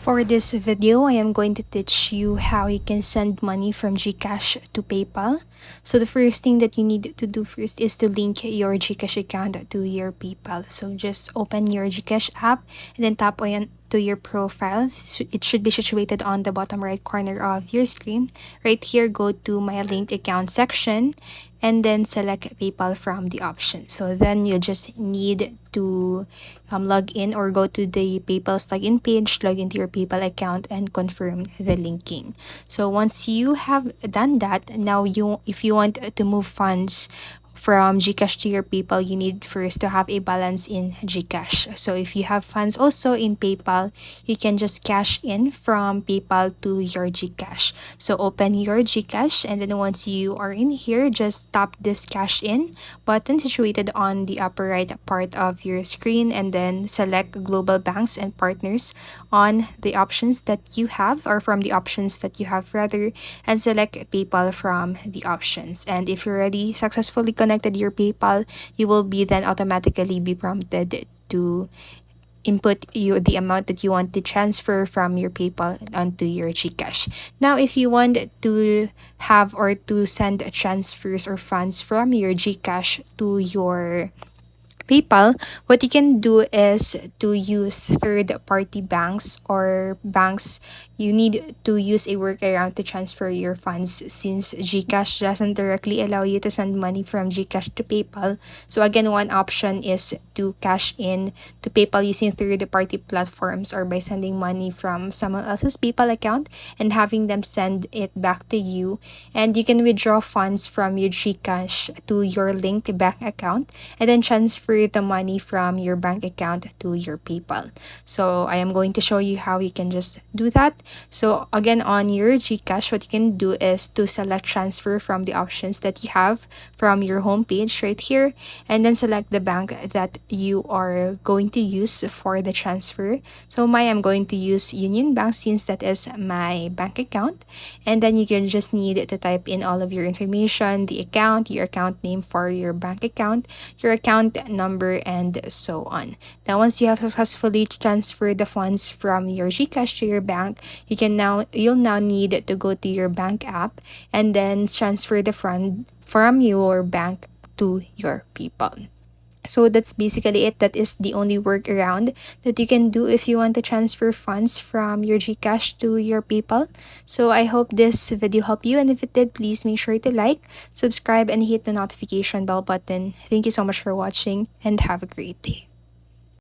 For this video, I am going to teach you how you can send money from GCash to PayPal. So the first thing that you need to do first is to link your GCash account to your PayPal. So just open your GCash app and then tap on to your profile. It should be situated on the bottom right corner of your screen. Right here, go to my linked account section and then select PayPal from the option. So then you just need to log in or go to the PayPal's login page, log into your PayPal account and confirm the linking. So once you have done that, now if you want to move funds from GCash to your PayPal, you need first to have a balance in GCash. So if you have funds also in PayPal, you can just cash in from PayPal to your GCash. So open your GCash and then once you are in here, just tap this cash in button situated on the upper right part of your screen and then select global banks and partners on the options that you have, or from the options that you have rather, and select PayPal from the options. And if you're already successfully connected your PayPal, you will be then automatically be prompted to input the amount that you want to transfer from your PayPal onto your GCash. Now, if you want to have or to send transfers or funds from your GCash to your PayPal, what you can do is to use third-party banks or banks. You need to use a workaround to transfer your funds since GCash doesn't directly allow you to send money from GCash to PayPal. So again, one option is to cash in to PayPal using third-party platforms or by sending money from someone else's PayPal account and having them send it back to you. And you can withdraw funds from your GCash to your linked bank account and then transfer the money from your bank account to your PayPal. So I am going to show you how you can just do that. So again, on your GCash, what you can do is to select transfer from the options that you have from your home page right here, and then select the bank that you are going to use for the transfer. So I'm going to use Union Bank since that is my bank account. And then you can just need to type in all of your information, the account, your account name for your bank account, your account number, and so on. Now, once you have successfully transferred the funds from your GCash to your bank, you'll now need to go to your bank app and then transfer the fund from your bank to your PayPal. So that's basically it. That is the only workaround that you can do if you want to transfer funds from your GCash to your PayPal. So I hope this video helped you, and if it did, please make sure to like, subscribe, and hit the notification bell button. Thank you so much for watching and have a great day.